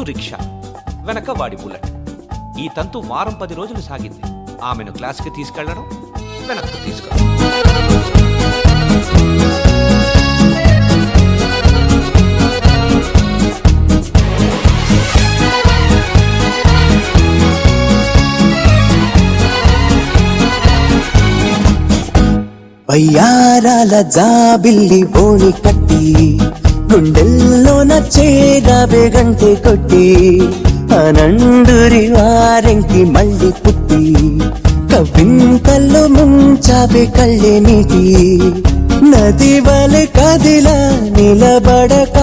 Rickshaw, వెనక వాడి bullet. ఈ తంతు వారం 10 రోజులు సాగింది. ఆమెను క్లాస్కి తీసుకెళ్లడం, వెనక్కు తీసుకెళ్ళడం. వయ్యారాల జాబిల్లి బోణి కట్టి గుండెల్లోన చేరావే గంటె కొట్టి అనండురి వారెంకి మళ్ళీ పుట్టి కవింతల్లో ముంచావే కళ్ళే నీటి నది వలె కదిలా నిలబడక